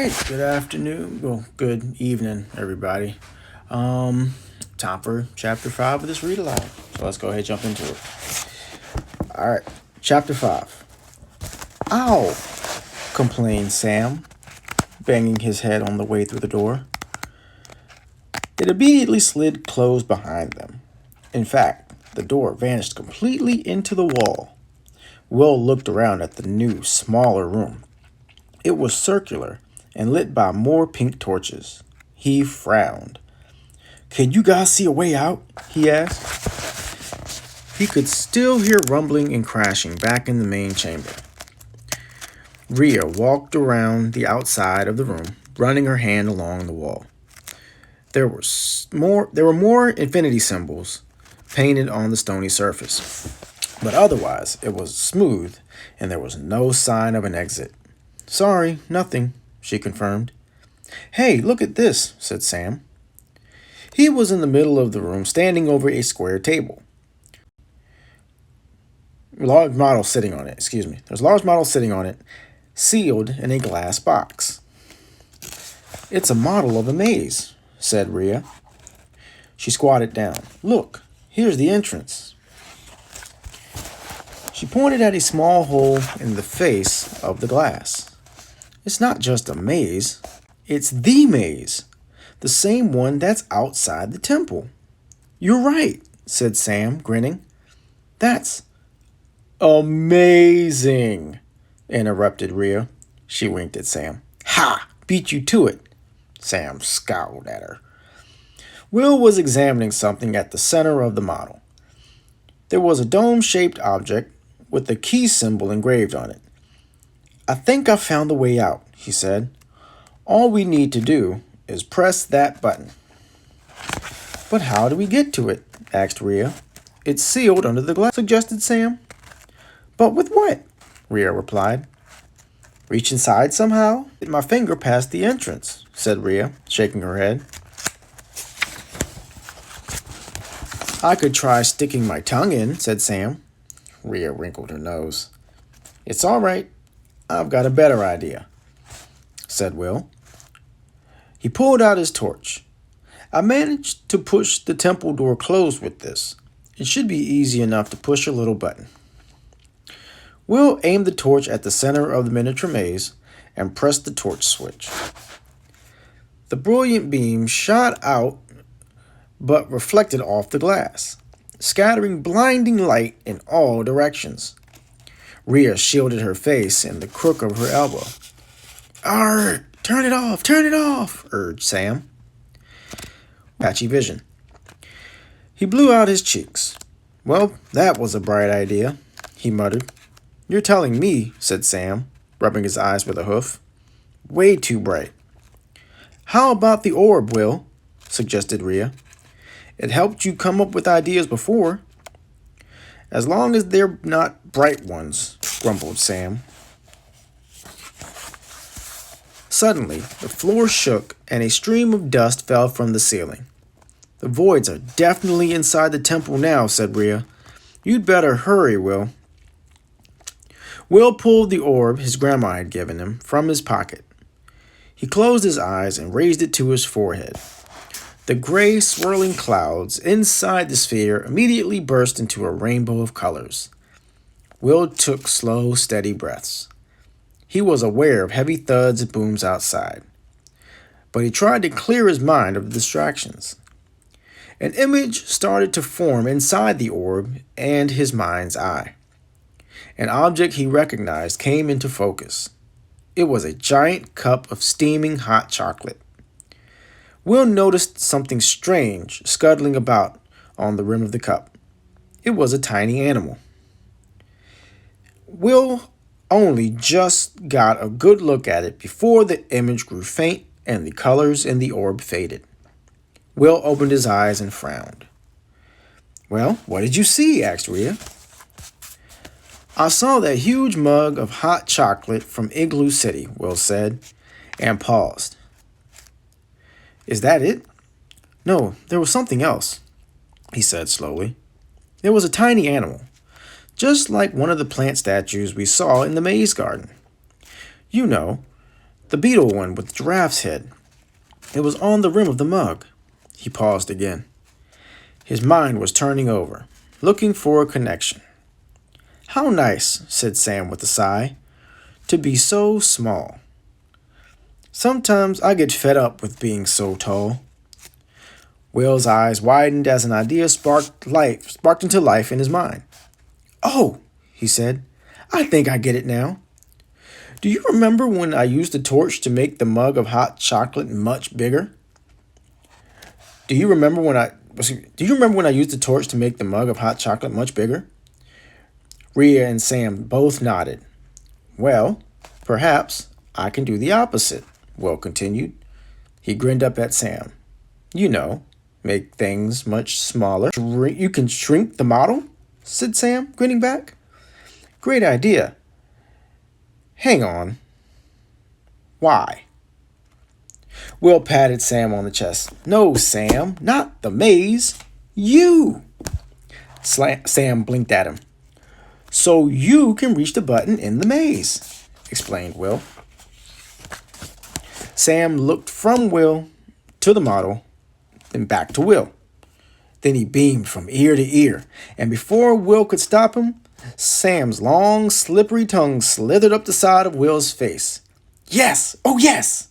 right, good afternoon. Well, good evening, everybody. Time for chapter 5 of this read aloud. So let's go ahead and jump into it. All right, chapter 5. Ow! Complained Sam, banging his head on the way through the door. It immediately slid closed behind them. In fact, the door vanished completely into the wall. Will looked around at the new, smaller room. It was circular and lit by more pink torches. He frowned. "Can you guys see a way out?" he asked. He could still hear rumbling and crashing back in the main chamber. Rhea walked around the outside of the room, running her hand along the wall. There were more infinity symbols painted on the stony surface, but otherwise it was smooth and there was no sign of an exit. "Sorry, nothing," she confirmed. "Hey, look at this," said Sam. He was in the middle of the room, standing over a square table. Large model sitting on it, There's a large model sitting on it, sealed in a glass box. "It's a model of a maze," said Rhea. She squatted down. "Look, here's the entrance." She pointed at a small hole in the face of the glass. "It's not just a maze. It's the maze. The same one that's outside the temple." "You're right," said Sam, grinning. "That's amazing," interrupted Rhea. She winked at Sam. "Ha! Beat you to it." Sam scowled at her. Will was examining something at the center of the model. There was a dome-shaped object with a key symbol engraved on it. "I think I found the way out," he said. "All we need to do is press that button." "But how do we get to it?" asked Rhea. "It's sealed under the glass," suggested Sam. "But with what?" Rhea replied. "Reach inside somehow?" "Get my finger past the entrance," said Rhea, shaking her head. "I could try sticking my tongue in," said Sam. Rhea wrinkled her nose. "It's all right. I've got a better idea," said Will. He pulled out his torch. "I managed to push the temple door closed with this. It should be easy enough to push a little button." Will aimed the torch at the center of the miniature maze and pressed the torch switch. The brilliant beam shot out but reflected off the glass, scattering blinding light in all directions. Rhea shielded her face in the crook of her elbow. "Arr! Turn it off, urged Sam. Patchy vision. He blew out his cheeks. "Well, that was a bright idea," he muttered. "You're telling me," said Sam, rubbing his eyes with a hoof. "Way too bright." "How about the orb, Will?" suggested Rhea. "It helped you come up with ideas before." "As long as they're not bright ones," grumbled Sam. Suddenly, the floor shook and a stream of dust fell from the ceiling. "The voids are definitely inside the temple now," said Rhea. "You'd better hurry, Will." Will pulled the orb his grandma had given him from his pocket. He closed his eyes and raised it to his forehead. The gray, swirling clouds inside the sphere immediately burst into a rainbow of colors. Will took slow, steady breaths. He was aware of heavy thuds and booms outside, but he tried to clear his mind of distractions. An image started to form inside the orb and his mind's eye. An object he recognized came into focus. It was a giant cup of steaming hot chocolate. Will noticed something strange scuttling about on the rim of the cup. It was a tiny animal. Will only just got a good look at it before the image grew faint and the colors in the orb faded. Will opened his eyes and frowned. "Well, what did you see?" asked Rhea. "I saw that huge mug of hot chocolate from Igloo City," Will said, and paused. "Is that it?" "No, there was something else," he said slowly. "There was a tiny animal, just like one of the plant statues we saw in the maze garden. You know, The beetle one with the giraffe's head. It was on the rim of the mug. He paused again. His mind was turning over, looking for a connection. How nice, said Sam with a sigh, to be so small. Sometimes I get fed up with being so tall. Will's eyes widened as an idea sparked into life in his mind. Oh, he said, I think I get it now. Do you remember when I used the torch to make the mug of hot chocolate much bigger? Do you remember when I used the torch to make the mug of hot chocolate much bigger? Rhea and Sam both nodded. Well, perhaps I can do the opposite, Will continued. He grinned up at Sam. You know, make things much smaller. You can shrink the model? Said Sam, grinning back. Great idea. Hang on. Why? Will patted Sam on the chest. No, Sam, not the maze. You. Sam blinked at him. So you can reach the button in the maze, explained Will. Sam looked from Will to the model, then back to Will. Then he beamed from ear to ear, and before Will could stop him, Sam's long, slippery tongue slithered up the side of Will's face. Yes! Oh, yes!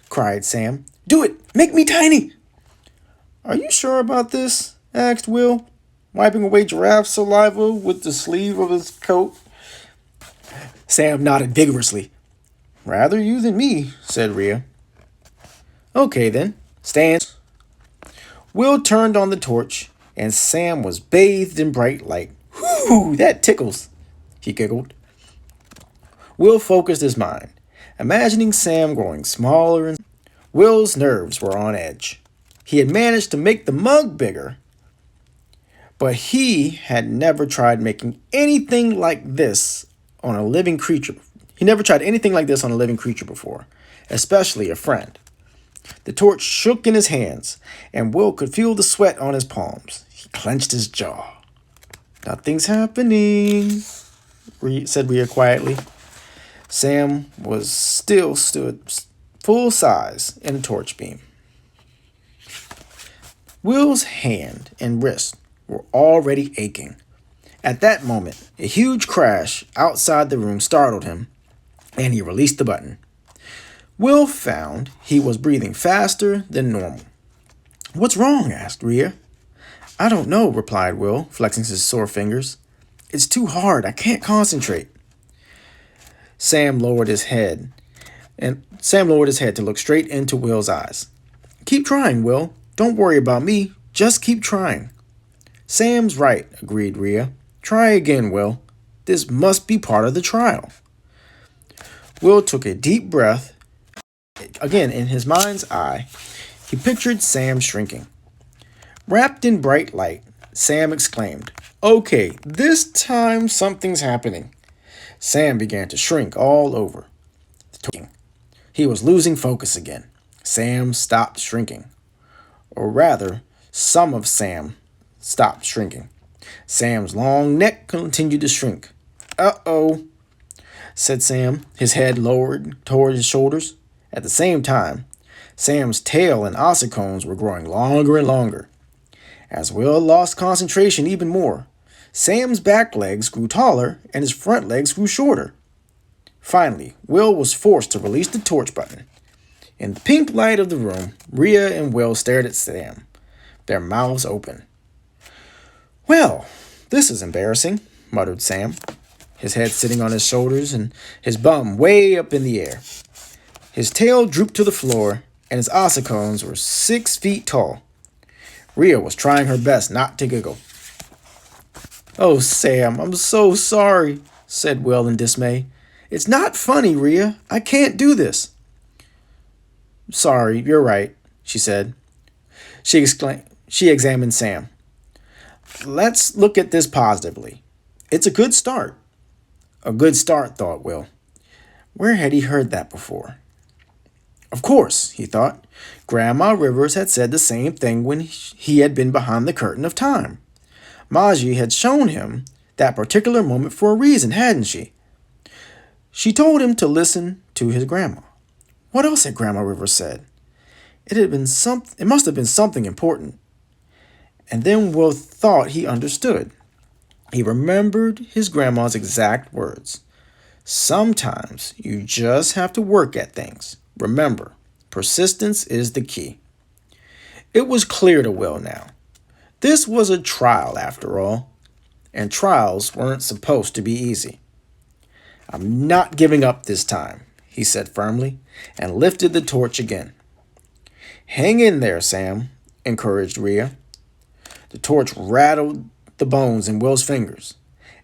Cried Sam. Do it! Make me tiny! Are you sure about this? Asked Will, wiping away Giraffe's saliva with the sleeve of his coat. Sam nodded vigorously. Rather you than me, said Rhea. Okay then, stand. Will turned on the torch, and Sam was bathed in bright light. Whew, that tickles, he giggled. Will focused his mind, imagining Sam growing smaller and Will's nerves were on edge. He had managed to make the mug bigger, but he had never tried making anything like this on a living creature. He never tried anything like this on a living creature before, especially a friend. The torch shook in his hands, and Will could feel the sweat on his palms. He clenched his jaw. Nothing's happening, said Rhea quietly. Sam stood full size in a torch beam. Will's hand and wrist were already aching. At that moment, a huge crash outside the room startled him, and he released the button. Will found he was breathing faster than normal. What's wrong? Asked Rhea. I don't know, replied Will, flexing his sore fingers. It's too hard. I can't concentrate. Sam lowered his head to look straight into Will's eyes. Keep trying, Will. Don't worry about me. Just keep trying. Sam's right, agreed Rhea. Try again, Will. This must be part of the trial. Will took a deep breath. Again, in his mind's eye, he pictured Sam shrinking. Wrapped in bright light, Sam exclaimed, Okay, this time something's happening. Sam began to shrink all over. He was losing focus again. Sam stopped shrinking. Or rather, some of Sam stopped shrinking. Sam's long neck continued to shrink. Uh-oh, said Sam, his head lowered toward his shoulders. At the same time, Sam's tail and ossicones were growing longer and longer. As Will lost concentration even more, Sam's back legs grew taller and his front legs grew shorter. Finally, Will was forced to release the torch button. In the pink light of the room, Rhea and Will stared at Sam, their mouths open. Well, this is embarrassing, muttered Sam, his head sitting on his shoulders and his bum way up in the air. His tail drooped to the floor, and his ossicones were 6 feet tall. Rhea was trying her best not to giggle. Oh, Sam, I'm so sorry, said Will in dismay. It's not funny, Rhea. I can't do this. Sorry, you're right, she said. She examined Sam. Let's look at this positively. It's a good start. A good start, thought Will. Where had he heard that before? Of course, he thought. Grandma Rivers had said the same thing when he had been behind the curtain of time. Maji had shown him that particular moment for a reason, hadn't she? She told him to listen to his grandma. What else had Grandma River said? It must have been something important. And then Will thought he understood. He remembered his grandma's exact words. Sometimes you just have to work at things. Remember, persistence is the key. It was clear to Will now. This was a trial after all, and trials weren't supposed to be easy. I'm not giving up this time, he said firmly, and lifted the torch again. Hang in there, Sam, encouraged Rhea. The torch rattled the bones in Will's fingers,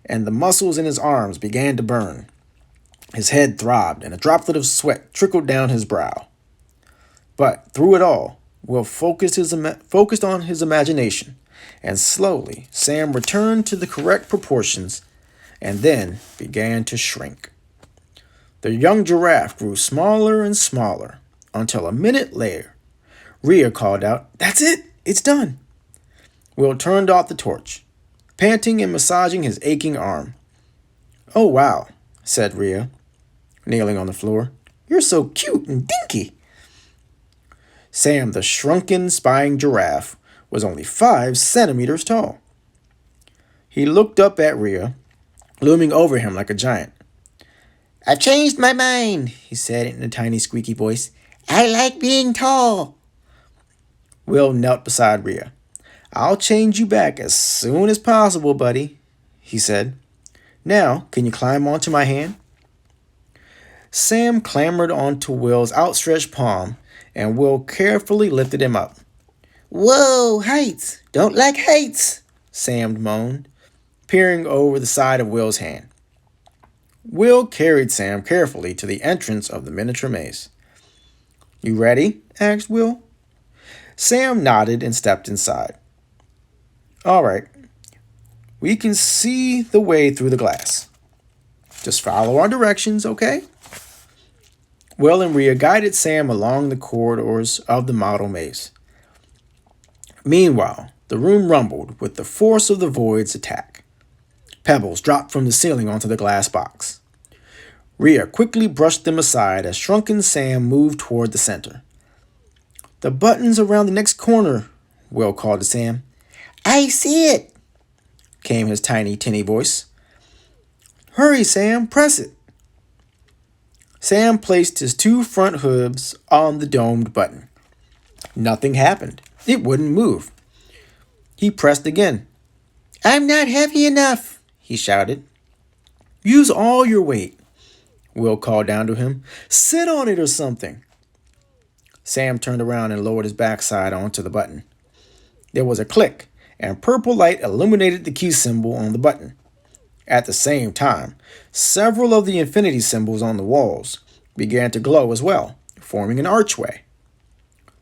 and the muscles in his arms began to burn. His head throbbed, and a droplet of sweat trickled down his brow. But through it all, Will focused on his imagination, and slowly Sam returned to the correct proportions and then began to shrink. The young giraffe grew smaller and smaller until a minute later, Rhea called out, "That's it! It's done!" Will turned off the torch, panting and massaging his aching arm. "Oh, wow," said Rhea, kneeling on the floor. "You're so cute and dinky." Sam, the shrunken, spying giraffe, was only 5 centimeters tall. He looked up at Rhea, looming over him like a giant. "I've changed my mind," he said in a tiny, squeaky voice. "I like being tall." Will knelt beside Rhea. "I'll change you back as soon as possible, buddy," he said. "Now, can you climb onto my hand?" Sam clambered onto Will's outstretched palm, and Will carefully lifted him up. "Whoa, heights! Don't like heights!" Sam moaned, peering over the side of Will's hand. Will carried Sam carefully to the entrance of the miniature maze. "You ready?" asked Will. Sam nodded and stepped inside. "All right. We can see the way through the glass. Just follow our directions, okay?" Will and Rhea guided Sam along the corridors of the model maze. Meanwhile, the room rumbled with the force of the void's attack. Pebbles dropped from the ceiling onto the glass box. Rhea quickly brushed them aside as shrunken Sam moved toward the center. "The button's around the next corner," Will called to Sam. "I see it," came his tiny, tinny voice. "Hurry, Sam, press it." Sam placed his 2 front hooves on the domed button. Nothing happened. It wouldn't move. He pressed again. "I'm not heavy enough," he shouted. "Use all your weight," Will called down to him. "Sit on it or something." Sam turned around and lowered his backside onto the button. There was a click, and purple light illuminated the key symbol on the button. At the same time, several of the infinity symbols on the walls began to glow as well, forming an archway.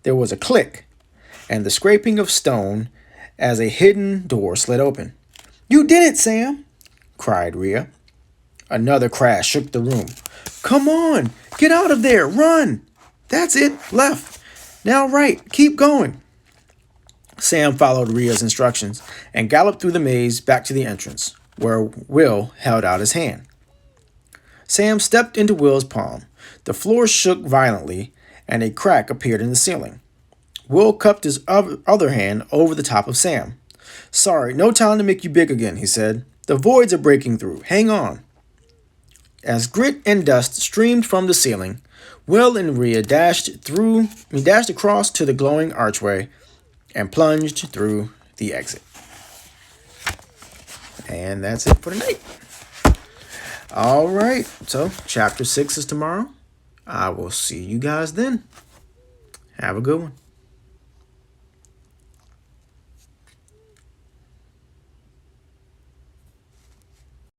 There was a click, and the scraping of stone as a hidden door slid open. "You did it, Sam!" cried Rhea. Another crash shook the room. "Come on! Get out of there! Run! That's it! Left! Now right! Keep going!" Sam followed Rhea's instructions and galloped through the maze back to the entrance, where Will held out his hand. Sam stepped into Will's palm. The floor shook violently, and a crack appeared in the ceiling. Will cupped his other hand over the top of Sam. "Sorry, no time to make you big again," he said. "The voids are breaking through. Hang on." As grit and dust streamed from the ceiling, Will and Rhea dashed across to the glowing archway and plunged through the exit. And that's it for tonight. All right, so chapter 6 is tomorrow. I will see you guys then. Have a good one.